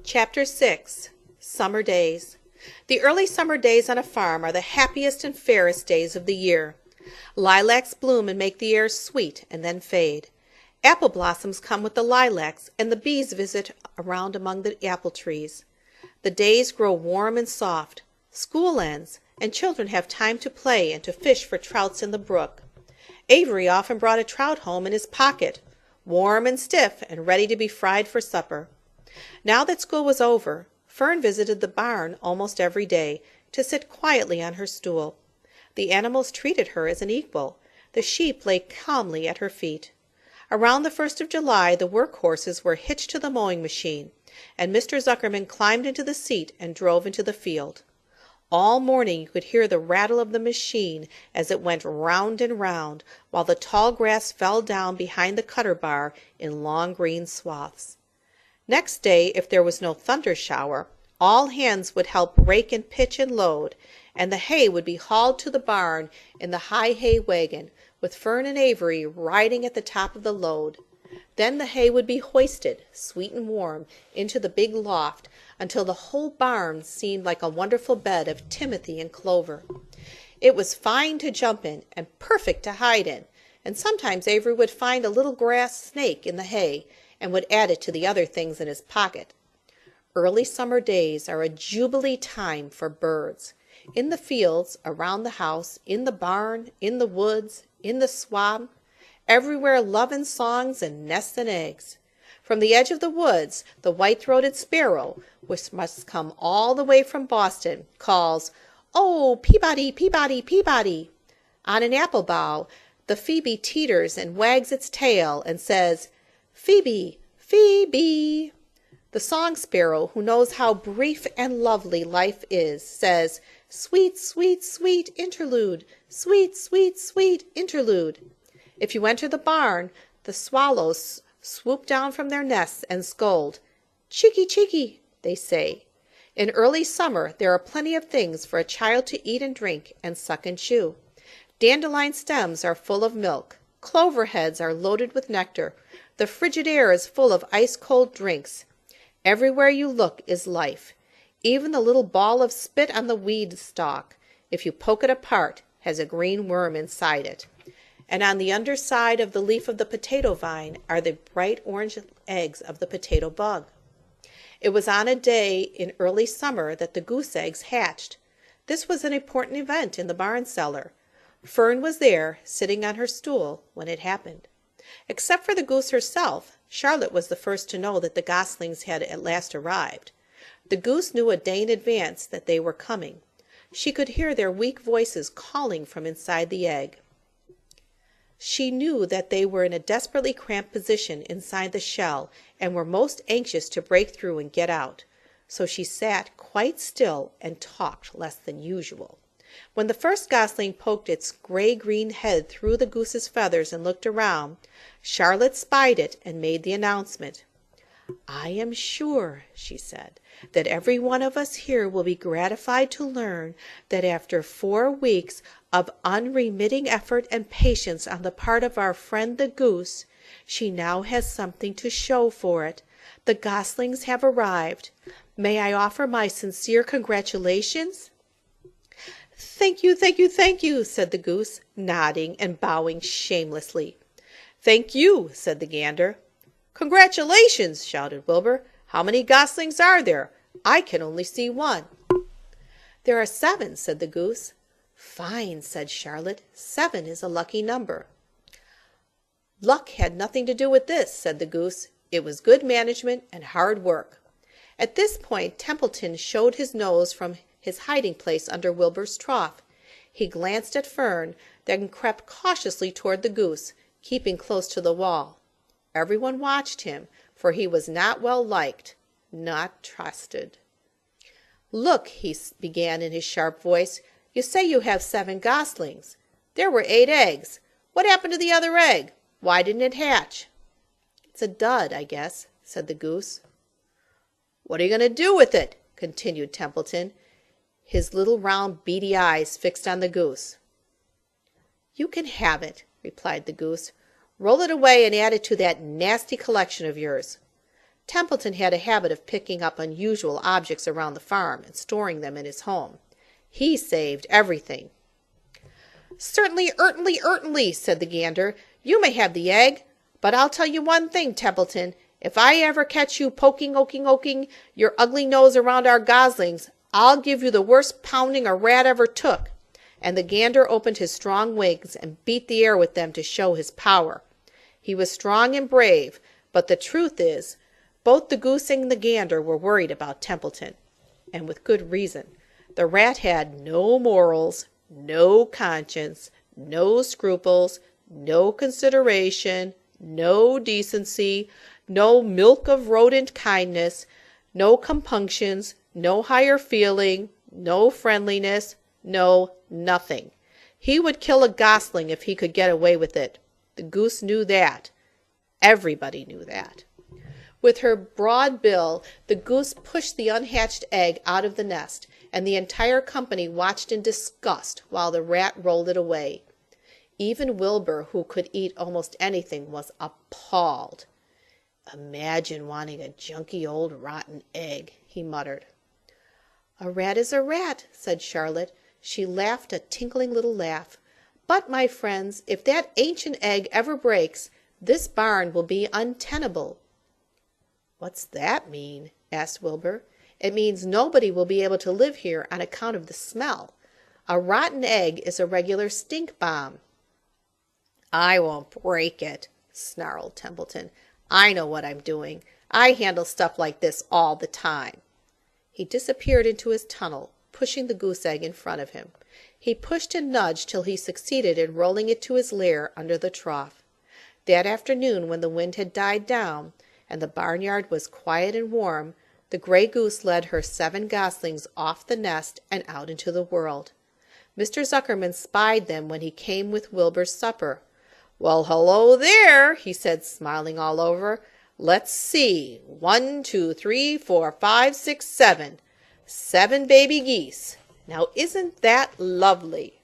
Chapter 6. Summer Days. The early summer days on a farm are the happiest and fairest days of the year. Lilacs bloom and make the air sweet and then fade. Apple blossoms come with the lilacs, and the bees visit around among the apple trees. The days grow warm and soft. School ends, and children have time to play and to fish for trouts in the brook. Avery often brought a trout home in his pocket, warm and stiff and ready to be fried for supper. Now that school was over, Fern visited the barn almost every day to sit quietly on her stool. The animals treated her as an equal. The sheep lay calmly at her feet. Around the 1st of July the work horses were hitched to the mowing machine, and Mr. Zuckerman climbed into the seat and drove into the field. All morning you could hear the rattle of the machine as it went round and round, while the tall grass fell down behind the cutter bar in long green swaths. Next day, if there was no thunder shower, all hands would help rake and pitch and load, and the hay would be hauled to the barn in the high hay wagon, with Fern and Avery riding at the top of the load. Then the hay would be hoisted, sweet and warm, into the big loft, until the whole barn seemed like a wonderful bed of timothy and clover. It was fine to jump in, and perfect to hide in, and sometimes Avery would find a little grass snake in the hay, and would add it to the other things in his pocket. Early summer days are a jubilee time for birds. In the fields, around the house, in the barn, in the woods, in the swamp, everywhere love and songs and nests and eggs. From the edge of the woods, the white-throated sparrow, which must come all the way from Boston, calls, "Oh, Peabody, Peabody, Peabody." On an apple bough, the phoebe teeters and wags its tail and says, "Phoebe, Phoebe." The song sparrow, who knows how brief and lovely life is, says, "Sweet, sweet, sweet interlude, sweet, sweet, sweet interlude." If you enter the barn, the swallows swoop down from their nests and scold. "Cheeky, cheeky," they say. In early summer there are plenty of things for a child to eat and drink and suck and chew. Dandelion stems are full of milk. Clover heads are loaded with nectar. The frigid air is full of ice-cold drinks. Everywhere you look is life. Even the little ball of spit on the weed stalk, if you poke it apart, has a green worm inside it. And on the underside of the leaf of the potato vine are the bright orange eggs of the potato bug. It was on a day in early summer that the goose eggs hatched. This was an important event in the barn cellar. Fern was there, sitting on her stool, when it happened. Except for the goose herself, Charlotte was the first to know that the goslings had at last arrived. The goose knew a day in advance that they were coming. She could hear their weak voices calling from inside the egg. She knew that they were in a desperately cramped position inside the shell and were most anxious to break through and get out. So she sat quite still and talked less than usual. When the first gosling poked its gray-green head through the goose's feathers and looked around, Charlotte spied it and made the announcement. "I am sure," she said, "that every one of us here will be gratified to learn that after 4 weeks of unremitting effort and patience on the part of our friend the goose, she now has something to show for it. The goslings have arrived. May I offer my sincere congratulations?" "Thank you, thank you, thank you," said the goose, nodding and bowing shamelessly. "Thank you," said the gander. "Congratulations!" shouted Wilbur. "How many goslings are there? I can only see one." "There are 7," said the goose. "Fine," said Charlotte. "7 is a lucky number." "Luck had nothing to do with this," said the goose. "It was good management and hard work." At this point Templeton showed his nose from his hiding place under Wilbur's trough. He glanced at Fern, then crept cautiously toward the goose, keeping close to the wall. Everyone watched him, for he was not well liked, not trusted. "Look," he began in his sharp voice, "you say you have 7 goslings. There were 8 eggs. What happened to the other egg? Why didn't it hatch?" "It's a dud, I guess," said the goose. "What are you going to do with it?" continued Templeton, his little round beady eyes fixed on the goose. "You can have it," replied the goose. "Roll it away and add it to that nasty collection of yours." Templeton had a habit of picking up unusual objects around the farm and storing them in his home. He saved everything. Certainly, said the gander. You may have the egg, but I'll tell you one thing, Templeton. If I ever catch you oking your ugly nose around our goslings, I'll give you the worst pounding a rat ever took. And the gander opened his strong wings and beat the air with them to show his power. He was strong and brave, but the truth is, both the goose and the gander were worried about Templeton, and with good reason. The rat had no morals, no conscience, no scruples, no consideration, no decency, no milk of rodent kindness, no compunctions, no higher feeling, no friendliness, no nothing. He would kill a gosling if he could get away with it. The goose knew that. Everybody knew that. With her broad bill, the goose pushed the unhatched egg out of the nest, and the entire company watched in disgust while the rat rolled it away. Even Wilbur, who could eat almost anything, was appalled. Imagine wanting a junky old rotten egg, he muttered. A rat is a rat, said Charlotte. She laughed a tinkling little laugh. But, my friends, if that ancient egg ever breaks, this barn will be untenable. What's that mean? Asked Wilbur. It means nobody will be able to live here on account of the smell. A rotten egg is a regular stink bomb. I won't break it, snarled Templeton. I know what I'm doing. I handle stuff like this all the time. He disappeared into his tunnel, pushing the goose egg in front of him. He pushed and nudged till he succeeded in rolling it to his lair under the trough. That afternoon, when the wind had died down, and the barnyard was quiet and warm, the gray goose led her 7 goslings off the nest and out into the world. Mr. Zuckerman spied them when he came with Wilbur's supper. Well, hello there, he said, smiling all over. Let's see. 1, 2, 3, 4, 5, 6, 7. 7 baby geese. Now isn't that lovely?